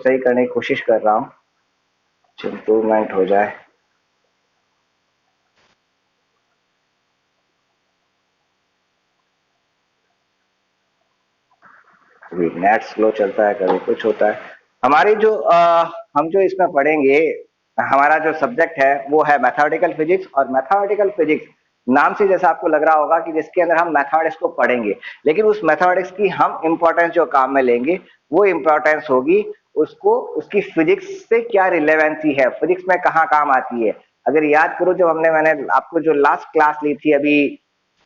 सही करने की कोशिश कर रहा हूँ, इम्प्रूवमेंट हो जाए। कभी नेट स्लो चलता है, कभी कुछ होता है। हमारी जो हम जो इसमें पढ़ेंगे, हमारा जो सब्जेक्ट है वो है मैथमेटिकल फिजिक्स। और मैथमेटिकल फिजिक्स नाम से जैसा आपको लग रहा होगा कि जिसके अंदर हम मैथमेटिक्स को पढ़ेंगे, लेकिन उस मैथमेटिक्स की हम इंपॉर्टेंस जो काम में लेंगे वो इंपॉर्टेंस होगी उसको, उसकी फिजिक्स से क्या रिलेवेंसी है, फिजिक्स में कहाँ काम आती है। अगर याद करो, जब मैंने आपको जो लास्ट क्लास ली थी अभी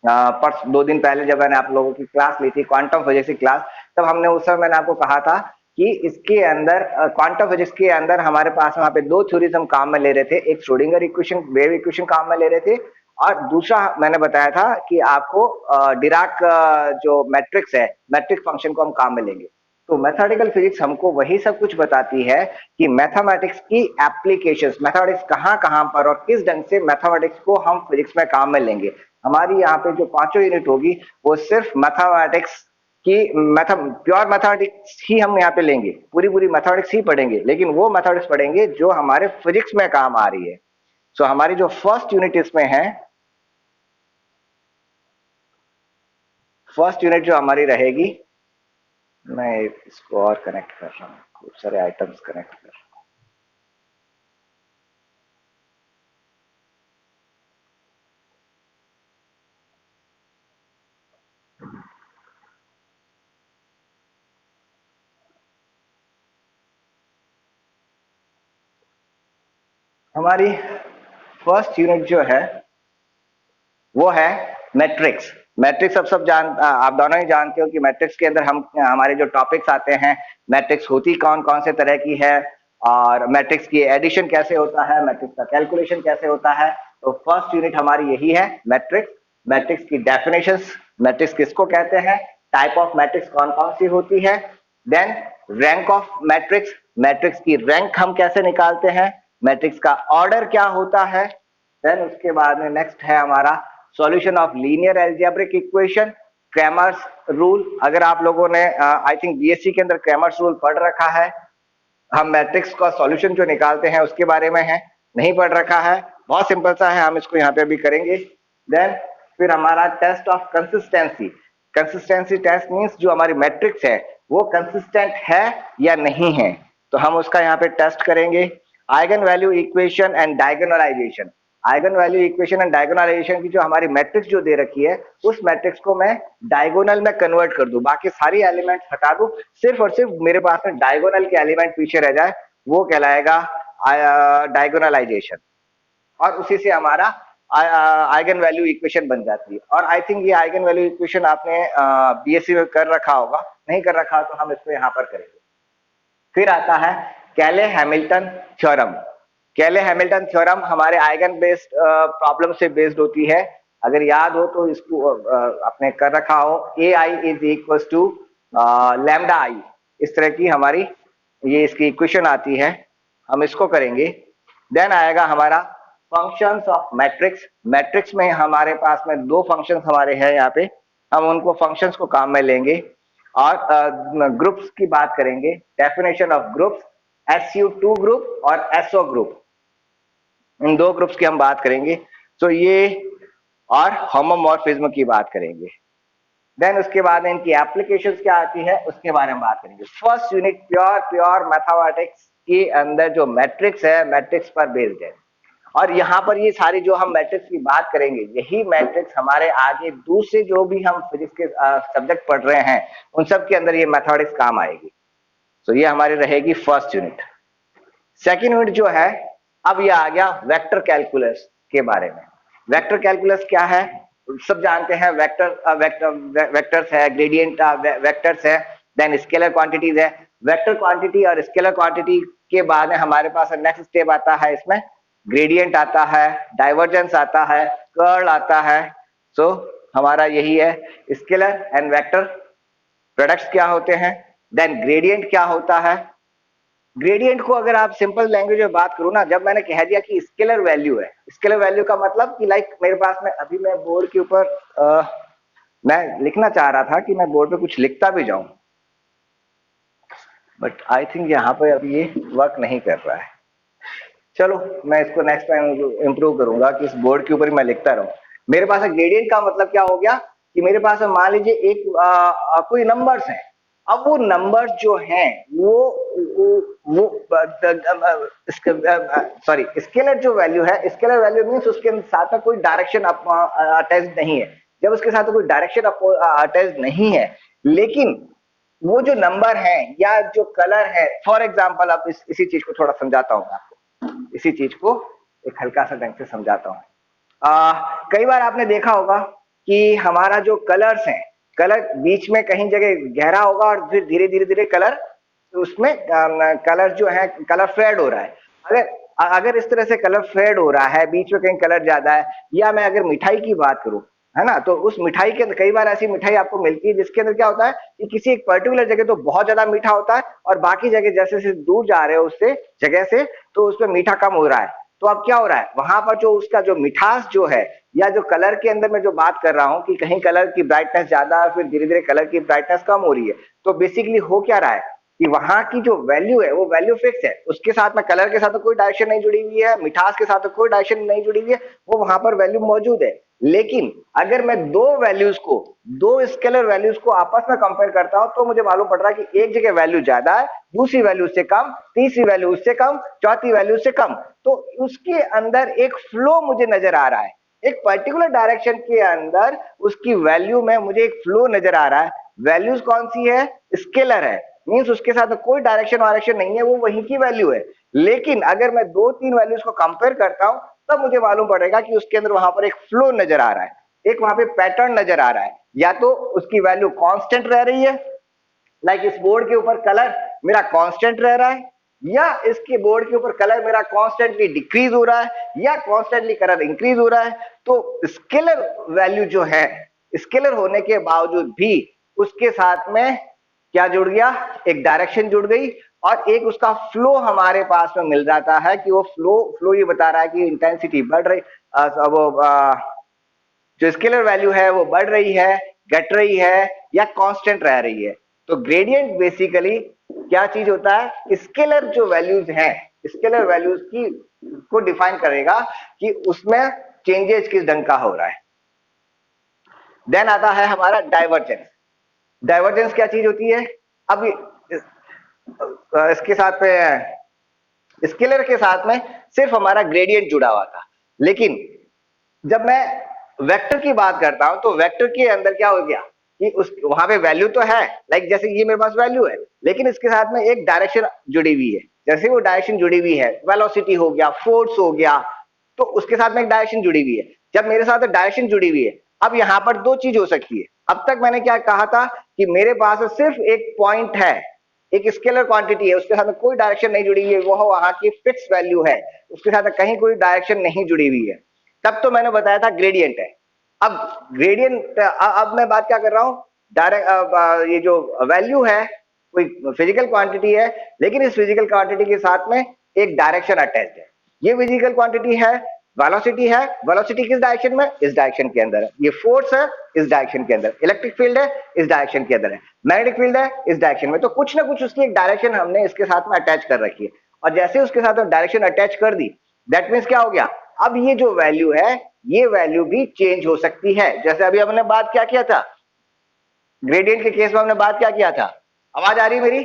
पर 2 दिन पहले, जब मैंने आप लोगों की क्लास ली थी क्वांटम फिजिक्स की क्लास, तब हमने उस समय मैंने आपको कहा था कि इसके अंदर क्वांटम फिजिक्स के अंदर हमारे पास वहां पे दो थ्योरीज हम काम में ले रहे थे। एक श्रोडिंगर इक्वेशन, वेव इक्वेशन काम में ले रहे थे, और दूसरा मैंने बताया था कि आपको डिराक जो मैट्रिक्स है, मैट्रिक्स फंक्शन को हम काम में लेंगे। तो मैथमेटिकल फिजिक्स हमको वही सब कुछ बताती है कि मैथमेटिक्स की एप्लीकेशंस, मैथमेटिक्स कहाँ कहाँ पर और किस ढंग से मैथमेटिक्स को हम फिजिक्स में काम में लेंगे। हमारी यहाँ पे जो पांचों यूनिट होगी वो सिर्फ मैथमेटिक्स की, प्योर मैथमेटिक्स ही हम यहाँ पे लेंगे, पूरी पूरी मैथमेटिक्स ही पढ़ेंगे, लेकिन वो मैथमेटिक्स पढ़ेंगे जो हमारे फिजिक्स में काम आ रही है। सो हमारी जो फर्स्ट यूनिट इसमें है, फर्स्ट यूनिट जो हमारी रहेगी, मैं इसको और कनेक्ट कर रहा हूँ, खूब सारे आइटम्स कनेक्ट कर रहा हूँ। हमारी फर्स्ट यूनिट जो है वो है मैट्रिक्स। मैट्रिक्स अब आप दोनों ही जानते हो कि मैट्रिक्स के अंदर हम हमारे जो टॉपिक्स आते हैं, मैट्रिक्स होती कौन कौन से तरह की है, और मैट्रिक्स की एडिशन कैसे होता है, मैट्रिक्स का कैलकुलेशन कैसे होता है। तो फर्स्ट यूनिट हमारी यही है, मैट्रिक्स। मैट्रिक्स की डेफिनेशंस, मैट्रिक्स किसको कहते हैं, टाइप ऑफ मैट्रिक्स कौन कौन सी होती है, then rank of matrix, matrix की रैंक हम कैसे निकालते हैं, मैट्रिक्स का ऑर्डर क्या होता है, देन उसके बाद में नेक्स्ट है हमारा solution of linear algebraic equation, Cramer's rule. अगर आप लोगों ने आई थिंक बीएससी के अंदर क्रैमर्स रूल पढ़ रखा है, हम मैट्रिक्स का सॉल्यूशन जो निकालते हैं उसके बारे में है, नहीं पढ़ रखा है, बहुत सिंपल सा है, हम इसको यहाँ पे भी करेंगे। देन फिर हमारा test of consistency, consistency test means जो हमारी मैट्रिक्स है वो कंसिस्टेंट है या नहीं है, तो हम उसका यहाँ पे टेस्ट करेंगे। Eigen value equation and diagonalization, eigen value equation and diagonalization की जो हमारी मैट्रिक्स जो दे रखी है, उस मैट्रिक्स को मैं डायगोनल में कन्वर्ट कर दूं, बाकी सारी एलिमेंट्स हटा दूं, सिर्फ और सिर्फ मेरे पास में डायगोनल के एलिमेंट पीछे रह जाए, वो कहलाएगा डायगोनलाइजेशन। और उसी से हमारा आइगन वैल्यू इक्वेशन बन जाती है। और आई थिंक ये आइगन वैल्यू इक्वेशन आपने बीएससी में कर रखा होगा, नहीं कर रखा तो हम इसको यहाँ पर करेंगे। फिर आता है कैले हैमिल्टन थ्योरम। कैले हैमिल्टन थ्योरम हमारे आइगन बेस्ड प्रॉब्लम से बेस्ड होती है। अगर याद हो तो इसको आपने कर रखा हो, ए I is equal to lambda आई, इस तरह की हमारी ये इसकी इक्वेशन आती है, हम इसको करेंगे। देन आएगा हमारा फंक्शंस ऑफ मैट्रिक्स। मैट्रिक्स में हमारे पास में दो फंक्शंस हमारे हैं यहाँ पे, हम उनको फंक्शंस को काम में लेंगे। और ग्रुप्स की बात करेंगे, definition of groups, SU2 group और SO ग्रुप, इन दो ग्रुप्स की हम बात करेंगे। तो ये, और होमोमॉर्फिज्म की बात करेंगे। देन उसके बाद इनकी एप्लीकेशंस क्या आती है उसके बारे में बात करेंगे। First unit pure pure mathematics के अंदर जो मैट्रिक्स है, मैट्रिक्स पर बेस्ड है। और यहाँ पर ये सारी जो हम मैट्रिक्स की बात करेंगे, यही मैट्रिक्स हमारे आगे दूसरे जो भी हम फिजिक्स के सब्जेक्ट पढ़ रहे हैं उन सब के अंदर ये मैथमेटिक्स काम आएगी। तो ये हमारी रहेगी फर्स्ट यूनिट। सेकेंड यूनिट जो है, अब ये आ गया वेक्टर कैलकुलस के बारे में। वेक्टर कैलकुलस क्या है, सब जानते हैं, वेक्टर्स है, ग्रेडियंट वेक्टर्स है, देन स्केलर क्वांटिटीज है। वेक्टर क्वांटिटी और स्केलर क्वांटिटी के बाद में हमारे पास नेक्स्ट स्टेप आता है, इसमें ग्रेडियंट आता है, डाइवर्जेंस आता है, कर्ल आता है। सो हमारा यही है, स्केलर एंड वेक्टर प्रोडक्ट्स क्या होते हैं, देन ग्रेडियंट क्या होता है। ग्रेडियंट को अगर आप सिंपल लैंग्वेज में बात करूं ना, जब मैंने कह दिया कि स्केलर वैल्यू है, स्केलर वैल्यू का मतलब कि लाइक मेरे पास में अभी मैं बोर्ड के ऊपर मैं लिखना चाह रहा था कि मैं बोर्ड पे कुछ लिखता भी जाऊं, बट आई थिंक यहाँ पे अभी ये वर्क नहीं कर रहा है। चलो मैं इसको नेक्स्ट टाइम इम्प्रूव करूंगा कि इस बोर्ड के ऊपर ही मैं लिखता रहूं। मेरे पास ग्रेडियंट का मतलब क्या हो गया कि मेरे पास मान लीजिए एक कोई नंबर्स है। अब वो नंबर्स जो हैं वो सॉरी स्केलर जो वैल्यू है, स्केलर वैल्यू मीन्स उसके साथ में कोई डायरेक्शन अटैच नहीं है। जब उसके साथ कोई डायरेक्शन अटैच नहीं है, लेकिन वो जो नंबर है या जो कलर है, फॉर एग्जाम्पल अब इसी चीज को थोड़ा समझाता हूँ आपको, इसी चीज को एक हल्का सा ढंग से समझाता हूँ। कई बार आपने देखा होगा कि हमारा जो कलर्स हैं, कलर बीच में कहीं जगह गहरा होगा और फिर धीरे धीरे धीरे कलर उसमें कलर जो है कलर फेड हो रहा है। अगर अगर इस तरह से कलर फेड हो रहा है, बीच में कहीं कलर ज्यादा है, या मैं अगर मिठाई की बात करूं, है ना, तो उस मिठाई के अंदर कई बार ऐसी मिठाई आपको मिलती है जिसके अंदर क्या होता है कि किसी एक पर्टिकुलर जगह तो बहुत ज्यादा मीठा होता है और बाकी जगह जैसे जैसे दूर जा रहे हो उससे जगह से तो उसमें मीठा कम हो रहा है। तो अब क्या हो रहा है वहां पर जो उसका जो मिठास जो है, या जो कलर के अंदर मैं जो बात कर रहा हूं कि कहीं कलर की ब्राइटनेस ज्यादा है फिर धीरे धीरे कलर की ब्राइटनेस कम हो रही है, तो बेसिकली हो क्या रहा है कि वहां की जो वैल्यू है वो वैल्यू फिक्स है, उसके साथ में कलर के साथ तो कोई डायरेक्शन नहीं जुड़ी हुई है, मिठास के साथ तो कोई डायरेक्शन नहीं जुड़ी हुई है, वो वहां पर वैल्यू मौजूद है। लेकिन अगर मैं दो स्केलर वैल्यूज को आपस में कंपेयर करता हूं तो मुझे मालूम पड़ रहा है कि एक जगह वैल्यू ज्यादा है, दूसरी वैल्यू उससे कम, तीसरी वैल्यू उससे कम, चौथी वैल्यू उससे कम, तो उसके अंदर एक फ्लो मुझे नजर आ रहा है। एक पर्टिकुलर डायरेक्शन के अंदर उसकी वैल्यू में मुझे एक फ्लो नजर आ रहा है। वैल्यूज कौन सी है? स्केलर है, मींस उसके साथ कोई डायरेक्शन वायरेक्शन नहीं है, वो वहीं की वैल्यू है। लेकिन अगर मैं दो तीन वैल्यूज को कंपेयर करता हूं तब मुझे मालूम पड़ेगा कि उसके अंदर वहां पर एक फ्लो नजर आ रहा है, एक वहां पे पैटर्न नजर आ रहा है। या तो उसकी वैल्यू कांस्टेंट रह रही है, लाइक इस बोर्ड के ऊपर कलर मेरा कांस्टेंट रह रहा है, या इसके बोर्ड के ऊपर कलर मेरा कांस्टेंटली डिक्रीज हो रहा है, या कांस्टेंटली कलर इंक्रीज हो रहा है। तो स्केलर वैल्यू जो है, स्केलर होने के बावजूद भी उसके साथ में क्या जुड़ गया? एक डायरेक्शन जुड़ गई और एक उसका फ्लो हमारे पास में मिल जाता है कि वो फ्लो ये बता रहा है कि इंटेंसिटी बढ़ रही, जो स्केलर वैल्यू है वो बढ़ रही है, घट रही है, या कांस्टेंट रह रही है। तो ग्रेडियंट बेसिकली क्या चीज होता है? स्केलर जो वैल्यूज हैं, स्केलर वैल्यूज की को डिफाइन करेगा कि उसमें चेंजेस किस ढंग का हो रहा है। देन आता है हमारा डाइवर्जेंस। डाइवर्जेंस क्या चीज होती है? अब इसके साथ में स्केलर के साथ में सिर्फ हमारा ग्रेडियंट जुड़ा हुआ था, लेकिन जब मैं वेक्टर की बात करता हूं तो वेक्टर के अंदर क्या हो गया कि उस वहां पे वैल्यू तो है, लाइक जैसे ये मेरे पास वैल्यू है, लेकिन इसके साथ में एक डायरेक्शन जुड़ी हुई है। जैसे वो डायरेक्शन जुड़ी हुई है, वेलोसिटी हो गया, फोर्स हो गया, तो उसके साथ में एक डायरेक्शन जुड़ी हुई है। जब मेरे साथ डायरेक्शन जुड़ी हुई है, अब यहां पर दो चीज हो सकती है। अब तक मैंने क्या कहा था कि मेरे पास सिर्फ एक पॉइंट है, एक स्केलर क्वांटिटी है, उसके साथ में कोई डायरेक्शन नहीं जुड़ी हुई है, वो वहां की फिक्स वैल्यू है, उसके साथ कहीं कोई डायरेक्शन नहीं जुड़ी हुई है। तब तो मैंने बताया था ग्रेडियंट है। अब ग्रेडियंट, अब मैं बात क्या कर रहा हूं? डायरेक्ट ये जो वैल्यू है कोई फिजिकल क्वांटिटी है, लेकिन इस फिजिकल क्वांटिटी के साथ में एक डायरेक्शन अटैच्ड है। ये फिजिकल क्वांटिटी है, वेलोसिटी है, वेलोसिटी किस डायरेक्शन में? इस डायरेक्शन के अंदर है। ये फोर्स है, इस डायरेक्शन के अंदर। इलेक्ट्रिक फील्ड है, इस डायरेक्शन के अंदर है। मैग्नेटिक फील्ड है, इस डायरेक्शन में। तो कुछ ना कुछ उसकी एक डायरेक्शन हमने इसके साथ में अटैच कर रखी है, और जैसे उसके साथ में डायरेक्शन अटैच कर दी, दैट मीन्स क्या हो गया? अब ये जो वैल्यू है, ये वैल्यू भी चेंज हो सकती है। जैसे अभी हमने बात क्या किया था ग्रेडियंट के केस में, हमने बात क्या किया था? आवाज आ रही है मेरी?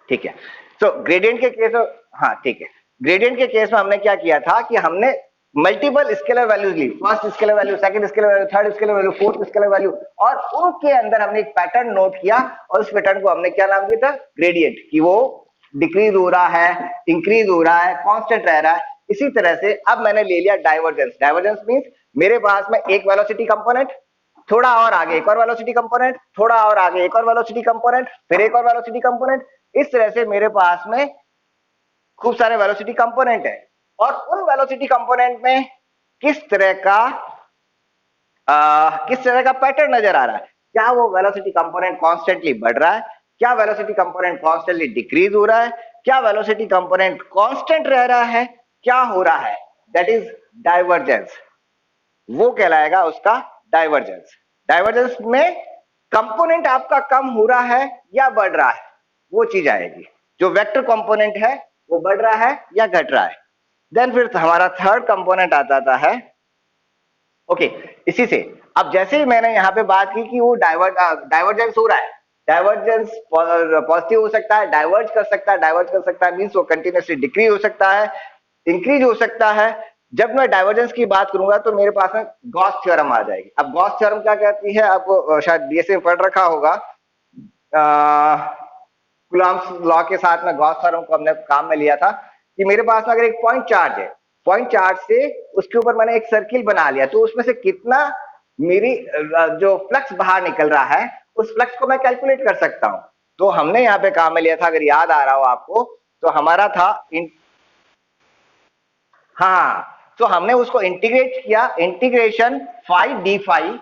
ठीक है। तो ग्रेडियंट के केस, हाँ ठीक है, ग्रेडियंट के केस में हमने क्या किया था कि हमने मल्टीपल स्केलर वैल्यूज ली, first scalar value, second scalar value, third scalar value, fourth scalar value, और उनके अंदर हमने एक पैटर्न नोट किया और उस पैटर्न को हमने क्या नाम दिया था? ग्रेडियंट। कि वो डिक्रीज हो रहा है, इंक्रीज हो रहा है, कांस्टेंट रह रहा है। इसी तरह से अब मैंने ले लिया डाइवर्जेंस। डाइवर्जेंस मींस मेरे पास में एक वेलोसिटी कंपोनेंट, थोड़ा और आगे एक और वेलोसिटी कंपोनेंट, थोड़ा और आगे एक और वेलोसिटी कंपोनेंट, फिर एक और वेलोसिटी कंपोनेंट। इस तरह से मेरे पास में खूब सारे वेलोसिटी कंपोनेंट है, और उन वेलोसिटी कंपोनेंट में किस तरह का पैटर्न नजर आ रहा है। क्या वो वेलोसिटी कंपोनेंट कॉन्स्टेंटली बढ़ रहा है? क्या वेलोसिटी कंपोनेंट कॉन्स्टेंटली डिक्रीज हो रहा है? क्या वेलोसिटी कंपोनेंट कांस्टेंट रह रहा है? क्या हो रहा है? That is divergence. वो कहलाएगा उसका डाइवर्जेंस। डाइवर्जेंस में कंपोनेंट आपका कम हो रहा है या बढ़ रहा है, वो चीज आएगी। जो वेक्टर कंपोनेंट है वो बढ़ रहा है या घट रहा है। देन फिर हमारा थर्ड कंपोनेंट आता है ओके। इसी से अब जैसे ही मैंने यहाँ पे बात की कि वो डाइवर्जेंस हो रहा है, डाइवर्जेंस पॉजिटिव हो सकता है, डाइवर्ज कर सकता है, डाइवर्ज कर सकता है मींस वो कंटिन्यूसली डिक्रीज हो सकता है, इंक्रीज हो सकता है। जब मैं डाइवर्जेंस की बात करूंगा तो मेरे पास में गॉस थ्योरम आ जाएगी। अब गॉस थ्योरम क्या कहती है, आपको शायद बीएससी में पढ़ रखा होगा। कूलॉम्स लॉ के साथ में गॉस थ्योरम को हमने काम में लिया था कि मेरे पास में अगर एक पॉइंट चार्ज है, पॉइंट चार्ज से उसके ऊपर मैंने एक सर्किल बना लिया, तो उसमें से कितना मेरी जो फ्लक्स बाहर निकल रहा है उस फ्लक्स को मैं कैलकुलेट कर सकता हूं। तो हमने यहाँ पे काम में लिया था, अगर याद आ रहा हो आपको, तो हमारा था हाँ, तो हमने उसको इंटीग्रेट किया, integration 5d5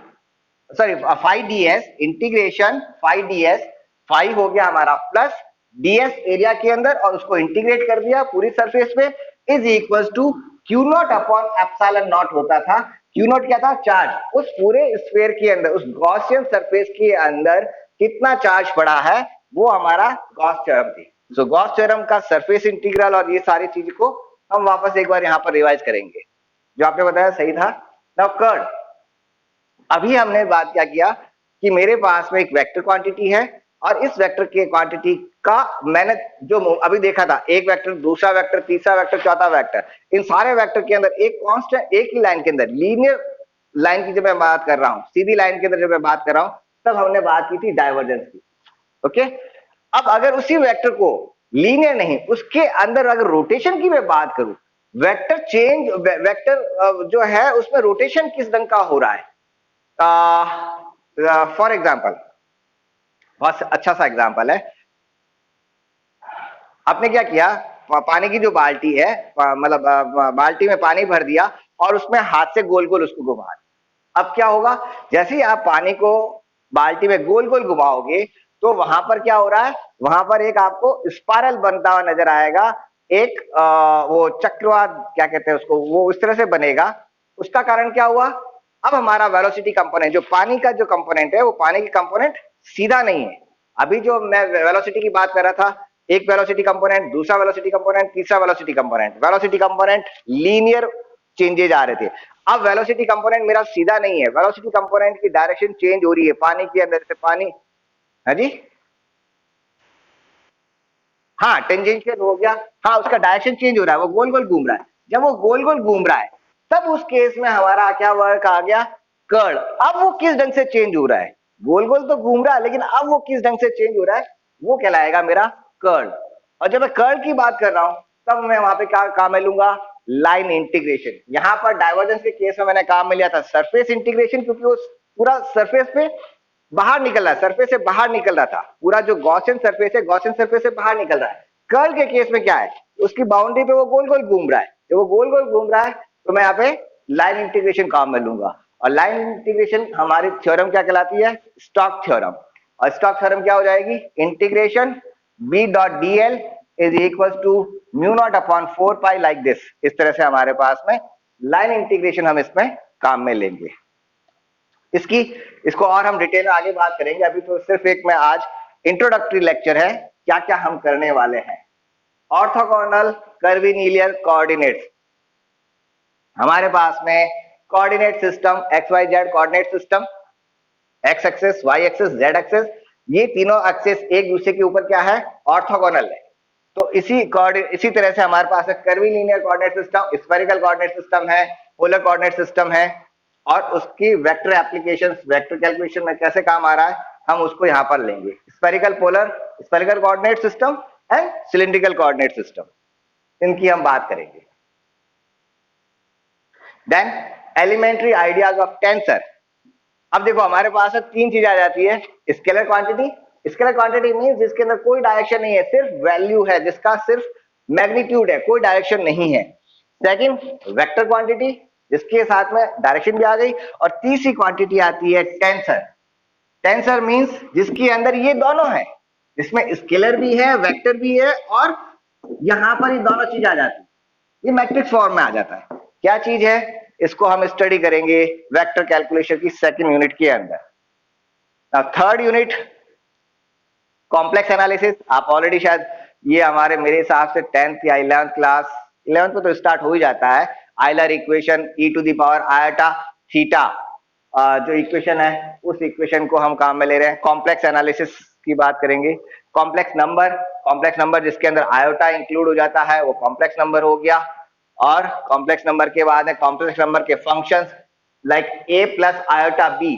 sorry 5ds, integration 5ds, 5 हो गया हमारा प्लस ds एरिया के अंदर, और उसको इंटीग्रेट कर दिया पूरी सरफेस पे, is equal to Q naught upon epsilon naught होता था। क्यू नॉट क्या था, चार्ज। उस पूरे स्फीयर के अंदर, उस गॉसियन सरफेस के अंदर कितना चार्ज पड़ा है, वो हमारा गॉस थ्योरम थी। सो गॉस थ्योरम का सरफेस इंटीग्रल और ये सारी चीज को हम वापस एक बार यहाँ पर रिवाइज करेंगे। जो आपने बताया सही था। नाउ कर्ल, अभी हमने बात क्या किया कि मेरे पास में एक वेक्टर क्वांटिटी है, और इस वेक्टर के क्वांटिटी का मैंने जो अभी देखा था, एक वेक्टर, दूसरा वेक्टर, तीसरा वेक्टर, चौथा वेक्टर, इन सारे वेक्टर के अंदर एक कांस्टेंट, एक ही लाइन के अंदर, लीनियर लाइन की जब मैं बात कर रहा हूं, सीधी लाइन के अंदर जब मैं बात कर रहा हूं, तब हमने बात की थी डाइवर्जेंस की। ओके, अब अगर उसी वेक्टर को लीनियर नहीं, उसके अंदर अगर रोटेशन की मैं बात करूं, वेक्टर चेंज, वेक्टर जो है उसमें रोटेशन किस ढंग का हो रहा है। फॉर एग्जाम्पल, बहुत अच्छा सा एग्जाम्पल है। आपने क्या किया, पानी की जो बाल्टी है, मतलब बाल्टी में पानी भर दिया और उसमें हाथ से गोल गोल उसको घुमा दिया। अब क्या होगा, जैसे ही आप पानी को बाल्टी में गोल गोल घुमाओगे, तो वहां पर क्या हो रहा है, वहां पर एक आपको स्पाइरल बनता हुआ नजर आएगा, एक वो चक्रवात क्या कहते हैं उसको, वो उस तरह से बनेगा। उसका कारण क्या हुआ, अब हमारा वेलोसिटी कंपोनेंट, जो पानी का जो कंपोनेंट है, वो पानी की कंपोनेंट सीधा नहीं है। अभी जो मैं वेलोसिटी की बात कर रहा था, एक वेलोसिटी कंपोनेंट, दूसरा वेलोसिटी कंपोनेंट, तीसरा वेलोसिटी कंपोनेंट लीनियर चेंजेज आ रहे थे। अब वेलोसिटी कंपोनेंट मेरा सीधा नहीं है, वेलोसिटी कंपोनेंट की डायरेक्शन चेंज हो रही है पानी के अंदर से। पानी, हाँ जी, हाँ टेंजेंशियल हो गया, हाँ उसका डायरेक्शन चेंज हो रहा है, वो गोल गोल घूम रहा है। जब वो गोल गोल घूम रहा है, तब उस केस में हमारा क्या वर्क आ गया, कर्ल। अब वो किस ढंग से चेंज हो रहा है, गोल गोल तो घूम रहा है, लेकिन अब वो किस ढंग से चेंज हो रहा है, वो कहलाएगा मेरा कर्ल। और जब मैं कर्ल की बात कर रहा हूं, तब मैं वहां पे क्या काम में लूंगा, लाइन इंटीग्रेशन। यहां पर डाइवर्जेंस के केस में मैंने काम में लिया था सरफेस इंटीग्रेशन, क्योंकि वो पूरा सरफेस पे बाहर निकल रहा है, सरफेस से बाहर निकल रहा था, पूरा जो गॉसियन सरफेस है, गॉसियन सरफेस से बाहर निकल रहा है। कर्ल के केस में क्या है, उसकी बाउंड्री पे वो गोल गोल घूम रहा है। जब वो गोल गोल घूम रहा है, तो मैं यहाँ पे लाइन इंटीग्रेशन काम में लूंगा। और लाइन इंटीग्रेशन हमारी थ्योरम क्या कहलाती है, स्टोक्स थ्योरम। और स्टोक्स थ्योरम क्या हो जाएगी, integration B dot D L is equal to mu naught upon 4 pi, like this. इस तरह से हमारे पास में लाइन इंटीग्रेशन हम इसमें काम में लेंगे। इसको और हम डिटेल में आगे बात करेंगे। अभी तो सिर्फ एक मैं आज इंट्रोडक्टरी लेक्चर है, क्या क्या हम करने वाले हैं। ऑर्थोगोनल कर्वीलिनियर कोऑर्डिनेट्स, हमारे पास में coordinate system X Y Z coordinate system, X axis, Y axis, Z axis, ये तीनों एक्सिस एक दूसरे के ऊपर क्या है, ऑर्थोगोनल है। तो इसी तरह से हमारे पास curvilinear coordinate system, spherical coordinate system है, पोलर कोऑर्डिनेट सिस्टम है, और उसकी वेक्टर एप्लीकेशन, वेक्टर कैलकुलेशन में कैसे काम आ रहा है, हम उसको यहां पर लेंगे। Spherical, polar, spherical coordinate system and cylindrical coordinate system, इनकी हम बात करेंगे। Then elementary ideas of tensor. अब देखो हमारे पास तीन चीज आ जाती है, scalar quantity. Scalar quantity means जिसके अंदर कोई डायरेक्शन नहीं है, सिर्फ वैल्यू है, जिसका सिर्फ मैग्नीट्यूड है, कोई डायरेक्शन नहीं है। सेकंड, वेक्टर क्वांटिटी, जिसके साथ में डायरेक्शन भी आ गई। और तीसरी क्वांटिटी आती है टेंसर। टेंसर मींस जिसके अंदर ये दोनों है, इसमें स्केलर भी है, वेक्टर भी है, और यहां पर ये दोनों चीज आ जाती है, ये मैट्रिक्स फॉर्म में आ जाता है। क्या चीज है, इसको हम स्टडी करेंगे वेक्टर कैलकुलेशन की सेकंड यूनिट के अंदर। थर्ड यूनिट कॉम्प्लेक्स एनालिसिस, आप ऑलरेडी शायद ये हमारे मेरे हिसाब से 10th या 11th क्लास, 11th में तो स्टार्ट हो ही जाता है। Euler equation e to the power iota theta जो इक्वेशन है उस इक्वेशन को हम काम में ले रहे हैं। कॉम्प्लेक्स एनालिसिस की बात करेंगे। कॉम्प्लेक्स नंबर जिसके अंदर आयोटा इंक्लूड हो जाता है वो कॉम्प्लेक्स नंबर हो गया। और कॉम्प्लेक्स नंबर के बाद है कॉम्प्लेक्स नंबर के functions like a plus iota b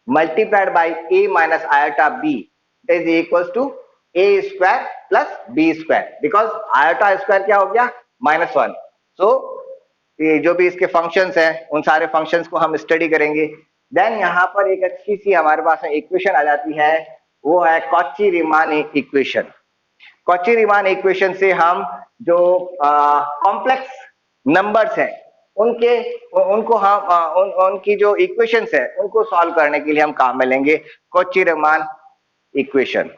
multiplied by a minus iota b is equals to a square plus b square because iota square क्या हो गया -1। so ये जो भी इसके फंक्शंस हैं उन सारे फंक्शंस को हम स्टडी करेंगे। देन यहाँ पर एक अच्छी सी हमारे पास इक्वेशन आ जाती है, वो है Cauchy Riemann equation. Cauchy Riemann equation से हम जो कॉम्प्लेक्स नंबर्स हैं उनको हम उनकी जो इक्वेशंस है उनको सॉल्व करने के लिए हम काम में लेंगे Cauchy Riemann equation.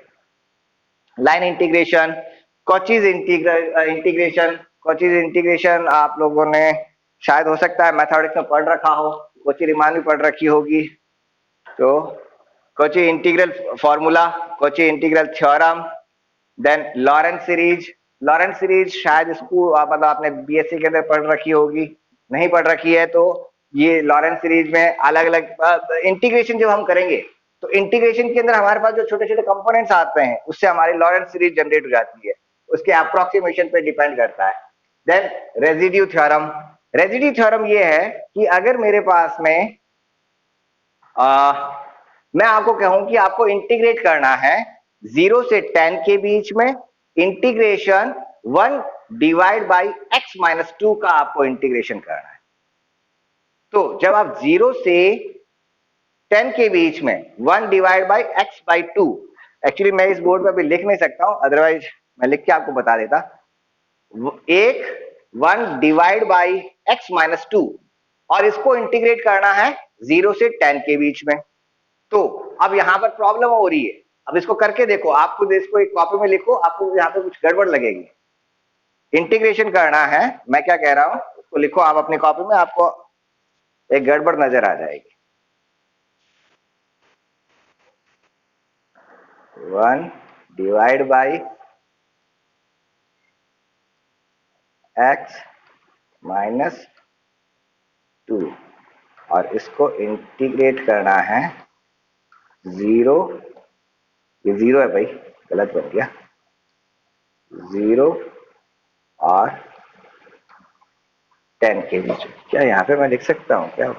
Line integration, Cauchy's integration आप लोगों ने शायद हो सकता है मैथमेटिक्स में पढ़ रखा हो, कॉची रीमान भी पढ़ रखी होगी। तो Cauchy integral formula, Cauchy integral theorem, then Laurent series शायद इसको मतलब आपने बीएससी के अंदर पढ़ रखी होगी, नहीं पढ़ रखी है तो ये लॉरेंट सीरीज में अलग अलग इंटीग्रेशन जब हम करेंगे तो इंटीग्रेशन के अंदर हमारे पास जो छोटे छोटे कंपोनेंट्स आते हैं उससे हमारी लॉरेंट सीरीज जनरेट हो जाती है, उसके अप्रोक्सीमेशन पे डिपेंड करता है। देन रेजिड्यू थ्योरम ये है कि अगर मेरे पास में मैं आपको कहूं कि आपको इंटीग्रेट करना है 0 से 10 के बीच में, integration 1 divide by x minus 2 का आपको इंटीग्रेशन करना है। तो जब आप 0 से 10 के बीच में 1 divide by x by 2, actually मैं इस बोर्ड पे अभी लिख नहीं सकता हूं, अदरवाइज मैं लिख के आपको बता देता। एक 1 डिवाइड बाई x माइनस 2 और इसको इंटीग्रेट करना है 0 से 10 के बीच में। तो अब यहां पर प्रॉब्लम हो रही है, अब इसको करके देखो, आपको इसको एक कॉपी में लिखो, आपको यहाँ पे कुछ गड़बड़ लगेगी। इंटीग्रेशन करना है, मैं क्या कह रहा हूं उसको लिखो आप अपनी कॉपी में, आपको एक गड़बड़ नजर आ जाएगी। 1 डिवाइड बाई x माइनस 2 और इसको इंटीग्रेट करना है 0, ये 0 है भाई, गलत बन गया, 0 और 10 के बीच। क्या यहाँ पे मैं लिख सकता हूँ क्या?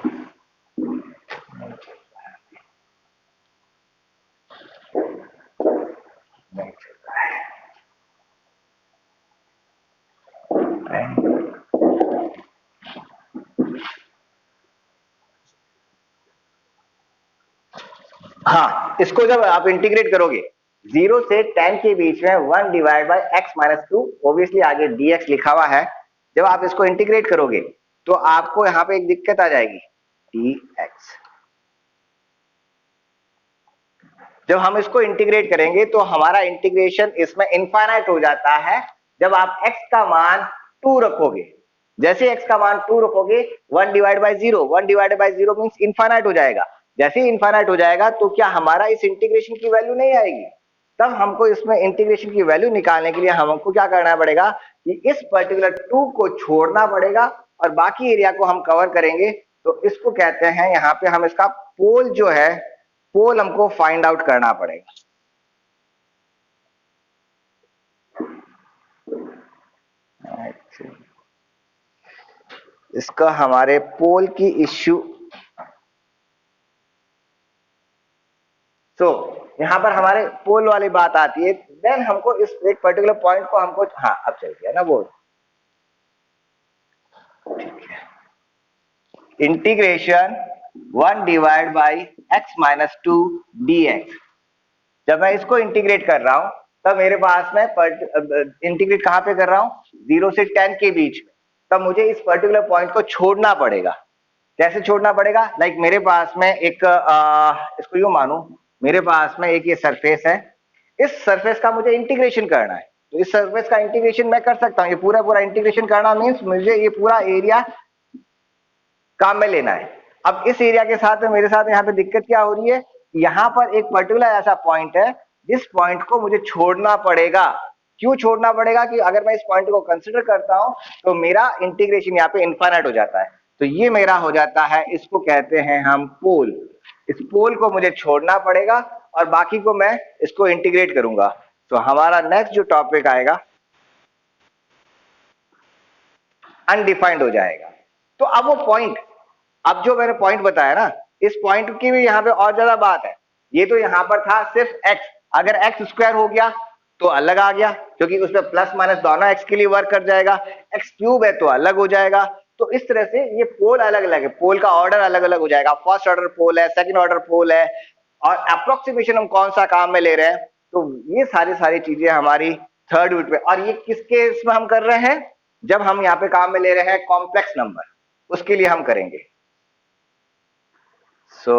हाँ, इसको जब आप इंटीग्रेट करोगे 0 से 10 के बीच में 1 divide by x minus 2, obviously आगे dx लिखा हुआ है, जब आप इसको इंटीग्रेट करोगे तो आपको यहाँ पे एक दिक्कत आ जाएगी, dx। जब हम इसको इंटीग्रेट करेंगे तो हमारा इंटीग्रेशन इसमें इनफाइनाइट हो जाता है जब आप x का मान 2 रखोगे। जैसे x का मान 2 रखोगे 1 डिवाइड बाई 0 मींस इनफाइनाइट हो जाएगा। जैसे ही इनफाइनाइट हो जाएगा तो क्या हमारा इस इंटीग्रेशन की वैल्यू नहीं आएगी? तब हमको इसमें इंटीग्रेशन की वैल्यू निकालने के लिए हमको क्या करना पड़ेगा कि इस पर्टिकुलर 2 को छोड़ना पड़ेगा और बाकी एरिया को हम कवर करेंगे। तो इसको कहते हैं, यहाँ पे हम इसका पोल जो है, पोल हमको फाइंड आउट करना पड़ेगा। इसका हमारे पोल की इश्यू, तो यहां पर हमारे पोल वाली बात आती है। देन हमको इस एक पर्टिकुलर पॉइंट को हमको, हाँ अब चल गया ना बोर्ड, ठीक है। Integration 1 divide by x minus 2 dx, जब मैं इसको इंटीग्रेट कर रहा हूं तब मेरे पास में इंटीग्रेट कहां पे कर रहा हूं, 0 से 10 के बीच में, तब मुझे इस पर्टिकुलर पॉइंट को छोड़ना पड़ेगा। कैसे छोड़ना पड़ेगा? लाइक मेरे पास में एक इसको यूं मानो, मेरे पास में एक ये सरफेस है, इस सरफेस का मुझे इंटीग्रेशन करना है। तो इस सरफेस का इंटीग्रेशन मैं कर सकता हूं, ये पूरा इंटीग्रेशन करना मींस मुझे ये पूरा एरिया काम में लेना है। अब इस एरिया के साथ में मेरे साथ यहाँ पे दिक्कत क्या हो रही है यहाँ पर एक पर्टिकुलर ऐसा पॉइंट है जिस पॉइंट को मुझे छोड़ना पड़ेगा। क्यों छोड़ना पड़ेगा? कि अगर मैं इस पॉइंट को कंसिडर करता हूं तो मेरा इंटीग्रेशन यहाँ पे इनफाइनाइट हो जाता है। तो ये मेरा हो जाता है, इसको कहते हैं हम पोल। इस पोल को मुझे छोड़ना पड़ेगा और बाकी को मैं इसको इंटीग्रेट करूंगा। तो हमारा नेक्स्ट जो टॉपिक आएगा अनडिफाइंड हो जाएगा। तो अब वो पॉइंट, अब जो मैंने पॉइंट बताया ना, इस पॉइंट की भी यहाँ पे और ज्यादा बात है। ये तो यहाँ पर था सिर्फ x, अगर x स्क्वायर हो गया तो अलग आ गया, क्योंकि उसमें प्लस माइनस दोनों x के लिए वर्क कर जाएगा। x क्यूब है तो अलग हो जाएगा। तो इस तरह से ये पोल अलग अलग है, पोल का ऑर्डर अलग अलग हो जाएगा। फर्स्ट ऑर्डर पोल है, सेकंड ऑर्डर पोल है, और अप्रोक्सीमेशन हम कौन सा काम में ले रहे हैं। तो ये सारी चीजें हमारी थर्ड यूनिट में, और ये किसके इसमें हम कर रहे हैं? जब हम यहाँ पे काम में ले रहे हैं कॉम्प्लेक्स नंबर, उसके लिए हम करेंगे। सो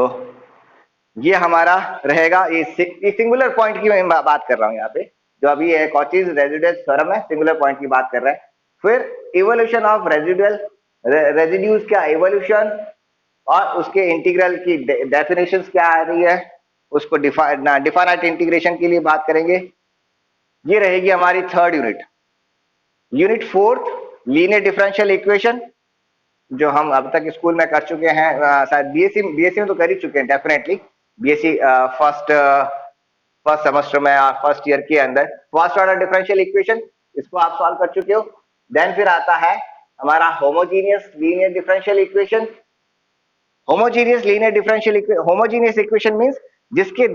ये हमारा रहेगा, ये सिंगुलर पॉइंट की मैं बात कर रहा हूं यहाँ पे, जो अभी है कॉचीज रेजिडुअल थ्योरम है, सिंगुलर पॉइंट की बात कर रहे हैं। फिर इवोल्यूशन ऑफ रेजिडुअल रेजिड्यूज का इवोल्यूशन और उसके इंटीग्रल की डेफिनेशन क्या आ रही है, उसको डिफाइनाइट इंटीग्रेशन के लिए बात करेंगे। ये रहेगी हमारी third unit. Unit fourth linear differential equation, जो हम अब तक स्कूल में कर चुके हैं, शायद बीएससी में तो कर ही चुके हैं डेफिनेटली। बीएससी फर्स्ट सेमेस्टर में और फर्स्ट ईयर के अंदर फर्स्ट ऑर्डर डिफरेंशियल इक्वेशन, इसको आप सॉल्व कर चुके हो। देन फिर आता है हमारा homogeneous linear differential equation. Homogeneous equation means जिसके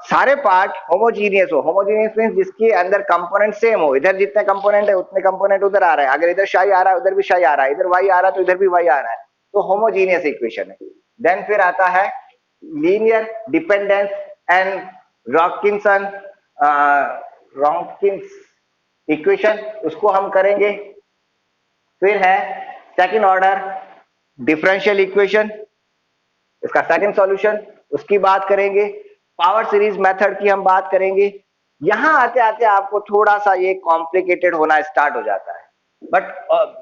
सारे पार्ट होमोजीनियस हो। होमोजीनियस मींस जिसके अंदर कंपोनेंट सेम हो, इधर जितने कंपोनेंट है उतने कंपोनेंट उधर आ रहे हैं, अगर इधर शाई आ रहा है उधर भी शाई आ रहा है, इधर वाई आ रहा है तो इधर भी वाई आ रहा है, तो होमोजीनियस इक्वेशन है। देन फिर आता है लीनियर डिपेंडेंस एंड रॉकिंसन इक्वेशन, उसको हम करेंगे। फिर है सेकंड ऑर्डर डिफरेंशियल इक्वेशन, इसका सेकंड सॉल्यूशन, उसकी बात करेंगे। पावर सीरीज मेथड की हम बात करेंगे। यहां आते आते आपको थोड़ा सा ये कॉम्प्लिकेटेड होना स्टार्ट हो जाता है, बट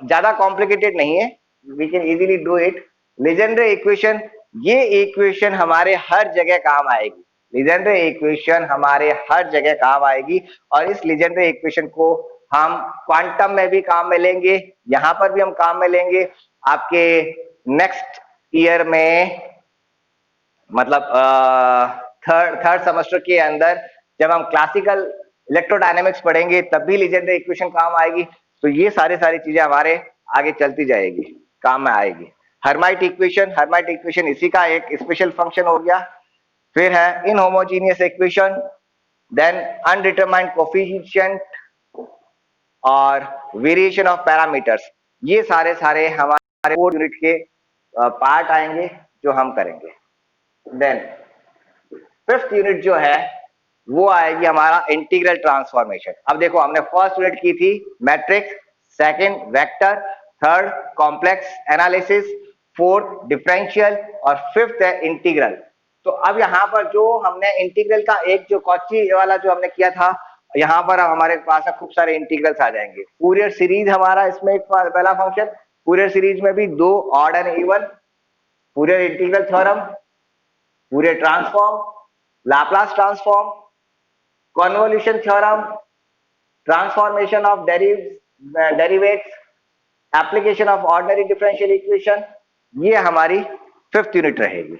ज्यादा कॉम्प्लिकेटेड नहीं है, we can easily do it. Legendre equation, ये इक्वेशन हमारे हर जगह काम आएगी। लीजेंड्रे इक्वेशन हमारे हर जगह काम आएगी, और इस लीजेंड्रे इक्वेशन को हम क्वांटम में भी काम में लेंगे, यहां पर भी हम काम में लेंगे। आपके नेक्स्ट ईयर में, मतलब थर्ड सेमेस्टर के अंदर जब हम क्लासिकल इलेक्ट्रोडायनेमिक्स पढ़ेंगे तब भी लीजेंड्रे इक्वेशन काम आएगी। तो ये सारी चीजें हमारे आगे चलती जाएगी, काम में आएगी। हर्माइट इक्वेशन इसी का एक स्पेशल फंक्शन हो गया। फिर है inhomogeneous equation, then undetermined coefficient और वेरिएशन ऑफ पैरामीटर्स। ये सारे हमारे 4 यूनिट के पार्ट आएंगे जो हम करेंगे। देन फिफ्थ यूनिट जो है वो आएगी हमारा इंटीग्रल ट्रांसफॉर्मेशन। अब देखो, हमने फर्स्ट यूनिट की थी matrix, second vector, third complex analysis, fourth differential, और फिफ्थ है इंटीग्रल। तो अब यहाँ पर जो हमने इंटीग्रल का एक जो कॉची वाला जो हमने किया था, यहाँ पर हमारे पास खूब सारे इंटीग्रल्स आ जाएंगे। फूरियर सीरीज हमारा इसमें एक पहला फंक्शन, फूरियर सीरीज में भी 2 odd and even, Fourier integral theorem, Fourier transform, Laplace transform, convolution theorem, transformation of derivatives, application of ordinary differential equation, ये हमारी फिफ्थ यूनिट रहेगी।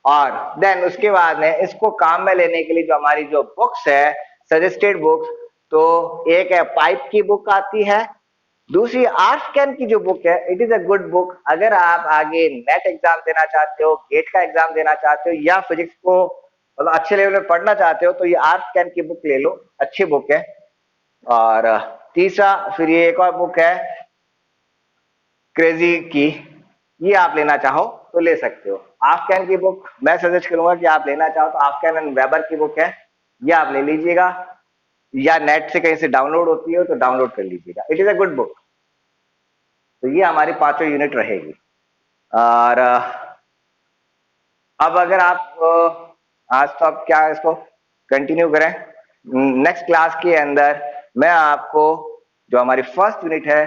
और देन उसके बाद में इसको काम में लेने के लिए जो हमारी जो बुक्स है, सजेस्टेड बुक्स, तो एक है पाइप की बुक आती है, दूसरी आर्टस्कैन की जो बुक है, it is a good book. अगर आप आगे नेट एग्जाम देना चाहते हो, गेट का एग्जाम देना चाहते हो, या फिजिक्स को मतलब अच्छे लेवल में पढ़ना चाहते हो, तो ये आर्टस्कैन की बुक ले लो, अच्छी बुक है। और तीसरा फिर ये एक और बुक है क्रेजी की, ये आप लेना चाहो तो ले सकते हो। आर्टस्कैन की बुक मैं सजेस्ट करूंगा कि आप लेना चाहो तो आर्टस्कैन एंड वेबर की बुक है, ये आप ले लीजिएगा, या नेट से कहीं से डाउनलोड होती हो तो डाउनलोड कर लीजिएगा, it is a good book. तो ये हमारी 5 यूनिट रहेगी। और अब अगर आप आज तो अब क्या इसको कंटिन्यू करें, नेक्स्ट क्लास के अंदर मैं आपको जो हमारी फर्स्ट यूनिट है,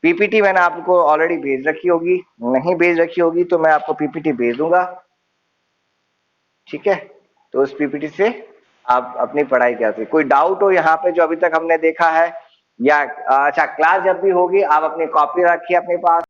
पीपीटी मैंने आपको ऑलरेडी भेज रखी होगी, नहीं भेज रखी होगी तो मैं आपको पीपीटी भेज दूंगा, ठीक है। तो उस पीपीटी से आप अपनी पढ़ाई कर सकते। कोई डाउट हो यहाँ पे जो अभी तक हमने देखा है, या अच्छा क्लास जब भी होगी आप अपनी कॉपी रखिए अपने पास।